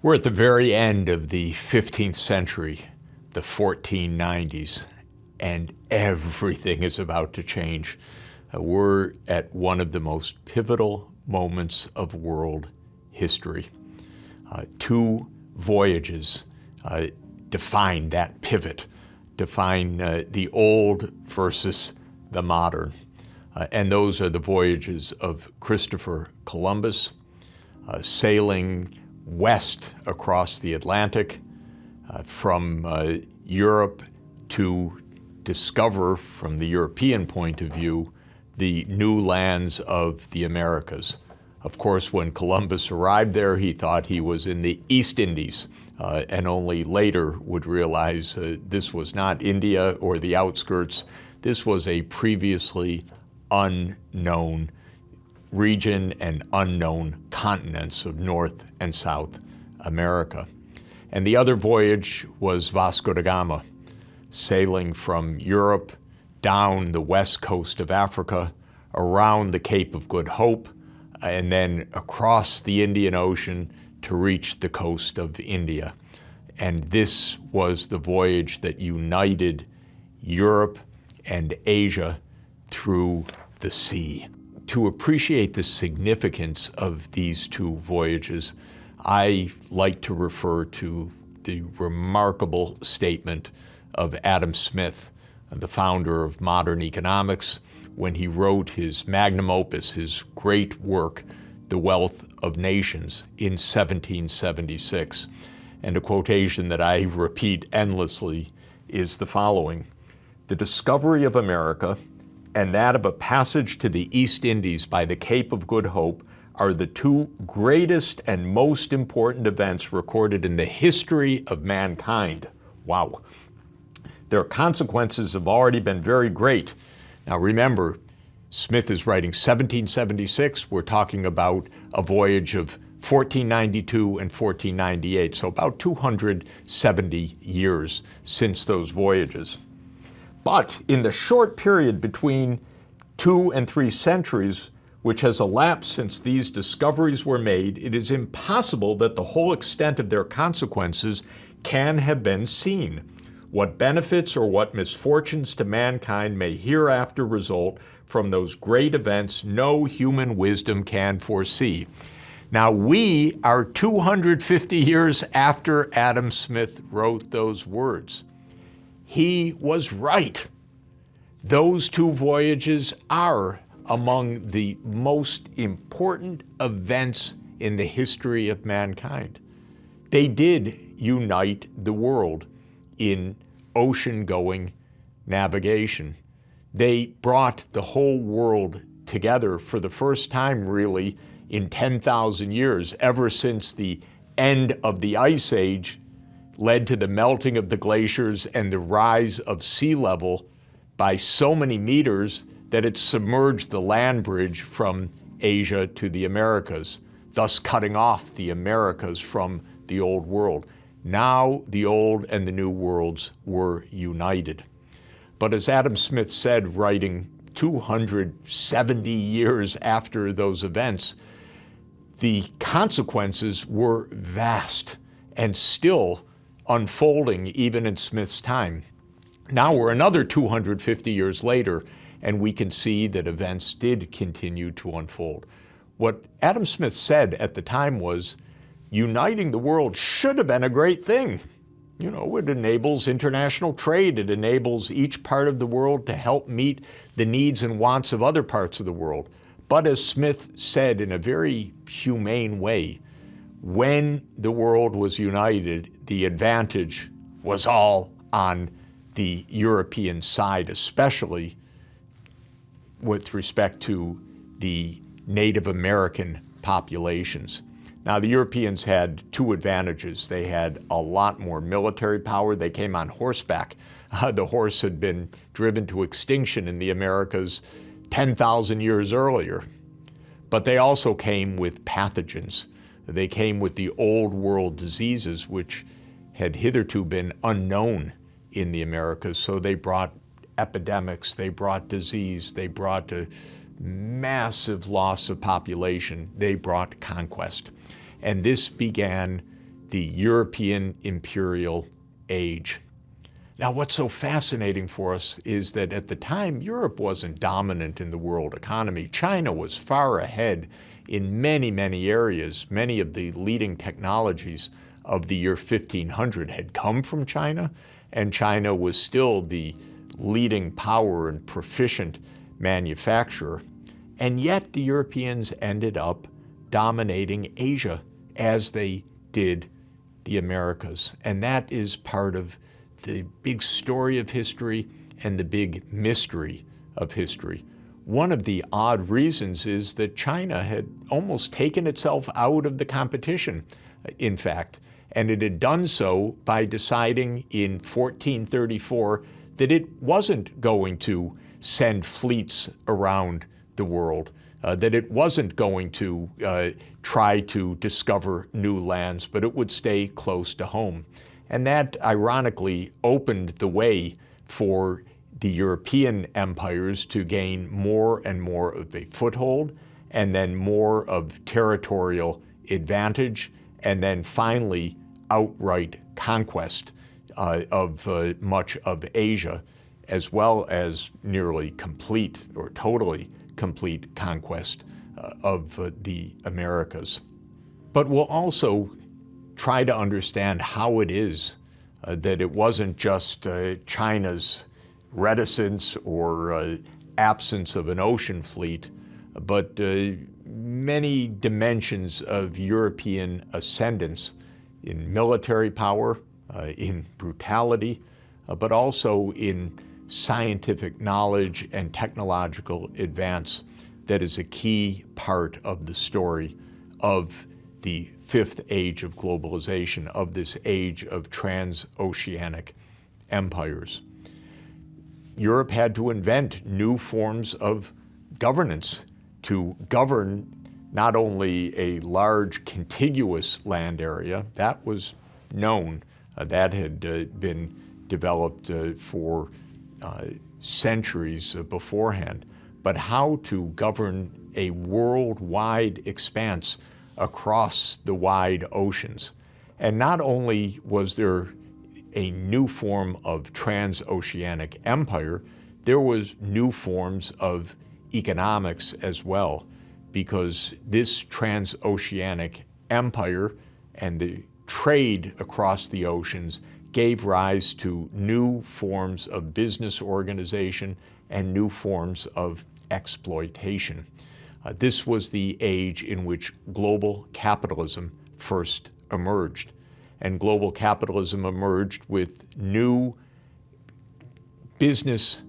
We're at the very end of the 15th century, the 1490s, and everything is about to change. We're at one of the most pivotal moments of world history. Two voyages define that pivot, define the old versus the modern. And those are the voyages of Christopher Columbus, sailing west across the Atlantic from Europe to discover, from the European point of view, the new lands of the Americas. Of course, when Columbus arrived there, he thought he was in the East Indies, and only later would realize this was not India or the outskirts. This was a previously unknown region and unknown continents of North and South America. And the other voyage was Vasco da Gama, sailing from Europe down the west coast of Africa, around the Cape of Good Hope, and then across the Indian Ocean to reach the coast of India. And this was the voyage that united Europe and Asia through the sea. To appreciate the significance of these two voyages, I like to refer to the remarkable statement of Adam Smith, the founder of modern economics, when he wrote his magnum opus, his great work, The Wealth of Nations, in 1776. And a quotation that I repeat endlessly is the following: "The discovery of America and that of a passage to the East Indies by the Cape of Good Hope are the two greatest and most important events recorded in the history of mankind." Wow. Their consequences have already been very great. Now remember, Smith is writing 1776. We're talking about a voyage of 1492 and 1498, so about 270 years since those voyages. But in the short period between 2 and 3 centuries, which has elapsed since these discoveries were made, it is impossible that the whole extent of their consequences can have been seen. What benefits or what misfortunes to mankind may hereafter result from those great events, no human wisdom can foresee. Now, we are 250 years after Adam Smith wrote those words. He was right. Those two voyages are among the most important events in the history of mankind. They did unite the world in ocean-going navigation. They brought the whole world together for the first time, really, in 10,000 years, ever since the end of the Ice Age led to the melting of the glaciers and the rise of sea level by so many meters that it submerged the land bridge from Asia to the Americas, thus cutting off the Americas from the Old World. Now the old and the new worlds were united. But as Adam Smith said, writing 270 years after those events, the consequences were vast and still unfolding even in Smith's time. Now we're another 250 years later, and we can see that events did continue to unfold. What Adam Smith said at the time was, uniting the world should have been a great thing. You know, it enables international trade. It enables each part of the world to help meet the needs and wants of other parts of the world. But as Smith said in a very humane way, when the world was united, the advantage was all on the European side, especially with respect to the Native American populations. Now, the Europeans had two advantages. They had a lot more military power. They came on horseback. The horse had been driven to extinction in the Americas 10,000 years earlier. But they also came with pathogens. They came with the old world diseases, which had hitherto been unknown in the Americas. So they brought epidemics, they brought disease, they brought a massive loss of population, they brought conquest. And this began the European imperial age. Now, what's so fascinating for us is that at the time, Europe wasn't dominant in the world economy. China was far ahead in many, many areas. Many of the leading technologies of the year 1500 had come from China, and China was still the leading power and proficient manufacturer. And yet the Europeans ended up dominating Asia as they did the Americas. And that is part of the big story of history and the big mystery of history. One of the odd reasons is that China had almost taken itself out of the competition, in fact, and it had done so by deciding in 1434 that it wasn't going to send fleets around the world, that it wasn't going to try to discover new lands, but it would stay close to home. And that, ironically, opened the way for the European empires to gain more and more of a foothold, and then more of territorial advantage, and then finally outright conquest of much of Asia, as well as nearly complete or totally complete conquest of the Americas. But we'll also try to understand how it is that it wasn't just China's reticence or absence of an ocean fleet, but many dimensions of European ascendance in military power, in brutality, but also in scientific knowledge and technological advance that is a key part of the story of the fifth age of globalization, of this age of transoceanic empires. Europe had to invent new forms of governance to govern not only a large contiguous land area, that was known, that had been developed for centuries beforehand, but how to govern a worldwide expanse across the wide oceans. And not only was there a new form of transoceanic empire, there was new forms of economics as well, because this transoceanic empire and the trade across the oceans gave rise to new forms of business organization and new forms of exploitation. This was the age in which global capitalism first emerged. And global capitalism emerged with new business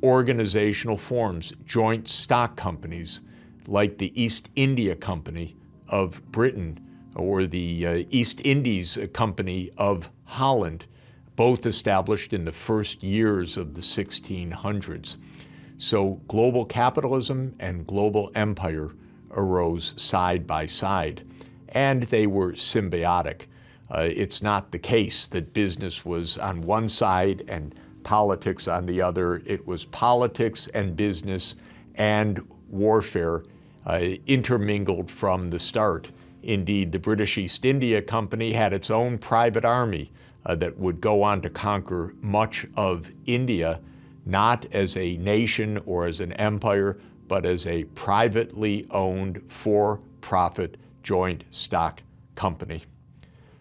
organizational forms, joint stock companies like the East India Company of Britain or the East Indies Company of Holland, both established in the first years of the 1600s. So global capitalism and global empire arose side by side, and they were symbiotic. It's not the case that business was on one side and politics on the other. It was politics and business and warfare intermingled from the start. Indeed, the British East India Company had its own private army that would go on to conquer much of India, not as a nation or as an empire, but as a privately owned, for-profit joint stock company.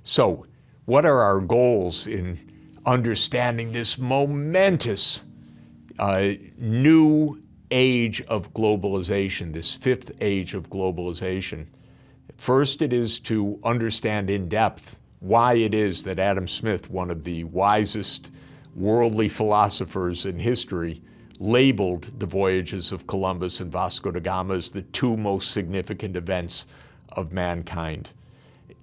So, what are our goals in understanding this momentous new age of globalization, this fifth age of globalization? First, it is to understand in depth why it is that Adam Smith, one of the wisest worldly philosophers in history, labeled the voyages of Columbus and Vasco da Gama as the two most significant events of mankind.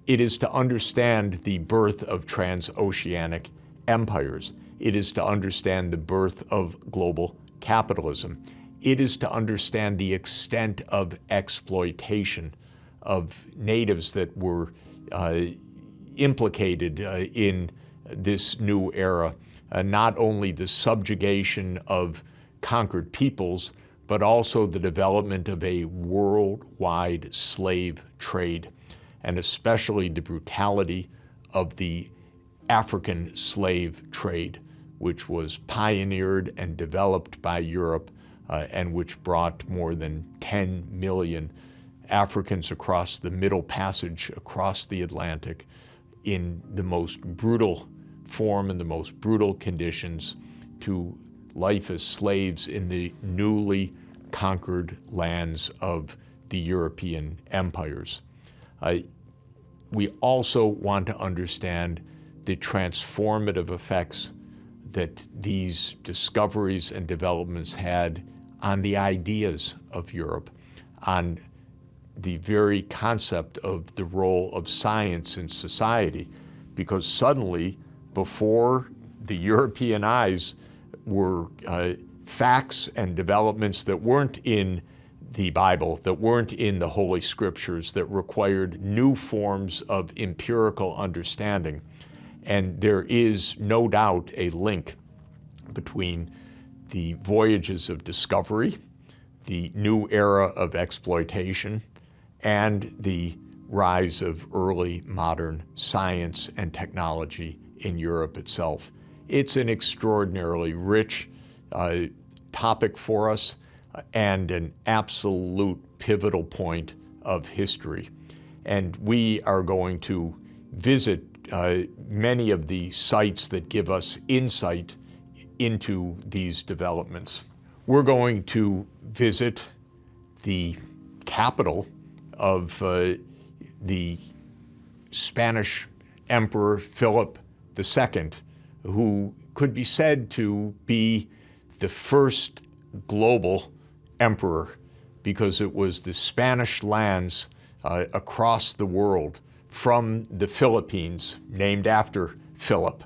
It is to understand the birth of transoceanic empires. It is to understand the birth of global capitalism. It is to understand the extent of exploitation of natives that were implicated in this new era. Not only the subjugation of conquered peoples, but also the development of a worldwide slave trade, and especially the brutality of the African slave trade, which was pioneered and developed by Europe and which brought more than 10 million Africans across the Middle Passage, across the Atlantic, in the most brutal form and the most brutal conditions to life as slaves in the newly conquered lands of the European empires. We also want to understand the transformative effects that these discoveries and developments had on the ideas of Europe, on the very concept of the role of science in society, because suddenly, before the European eyes were facts and developments that weren't in the Bible, that weren't in the Holy Scriptures, that required new forms of empirical understanding. And there is no doubt a link between the voyages of discovery, the new era of exploitation, and the rise of early modern science and technology in Europe itself. It's an extraordinarily rich topic for us and an absolute pivotal point of history. And we are going to visit many of the sites that give us insight into these developments. We're going to visit the capital of the Spanish Emperor Philip II, who could be said to be the first global emperor, because it was the Spanish lands across the world, from the Philippines, named after Philip,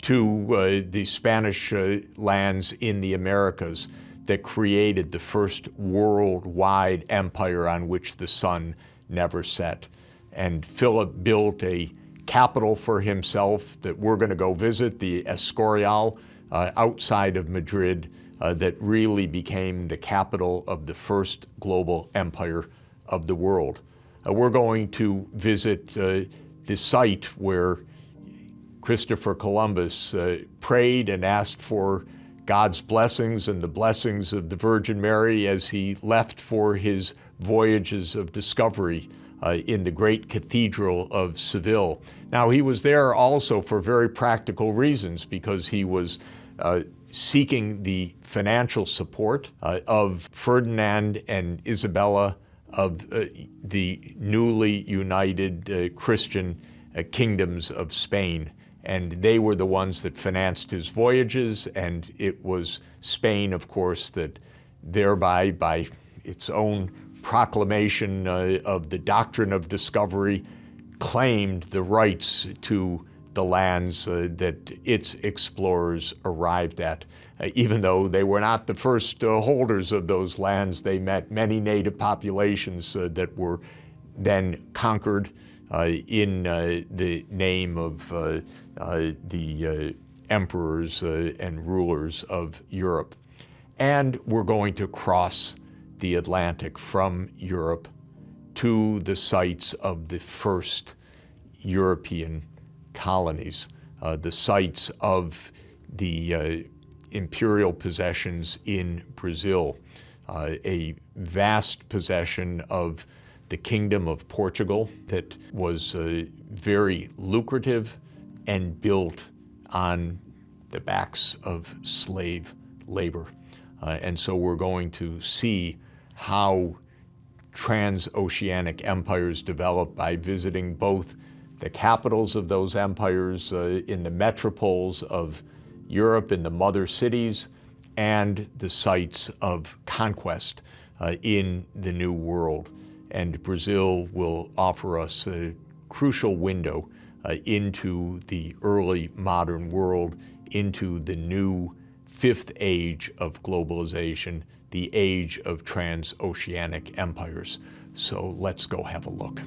to the Spanish lands in the Americas, that created the first worldwide empire on which the sun never set. And Philip built a capital for himself that we're going to go visit, the Escorial, outside of Madrid, that really became the capital of the first global empire of the world. We're going to visit the site where Christopher Columbus prayed and asked for God's blessings and the blessings of the Virgin Mary as he left for his voyages of discovery in the great Cathedral of Seville. Now, he was there also for very practical reasons, because he was seeking the financial support of Ferdinand and Isabella of the newly united Christian kingdoms of Spain. And they were the ones that financed his voyages, and it was Spain, of course, that thereby, by its own proclamation of the doctrine of discovery, claimed the rights to the lands that its explorers arrived at. Even though they were not the first holders of those lands, they met many native populations that were then conquered in the name of the emperors and rulers of Europe. And we're going to cross the Atlantic from Europe to the sites of the first European colonies, the sites of the imperial possessions in Brazil, a vast possession of the Kingdom of Portugal that was very lucrative and built on the backs of slave labor. And so we're going to see how transoceanic empires developed by visiting both the capitals of those empires in the metropoles of Europe, in the mother cities, and the sites of conquest in the New World. And Brazil will offer us a crucial window into the early modern world, into the new fifth age of globalization, the age of transoceanic empires. So let's go have a look.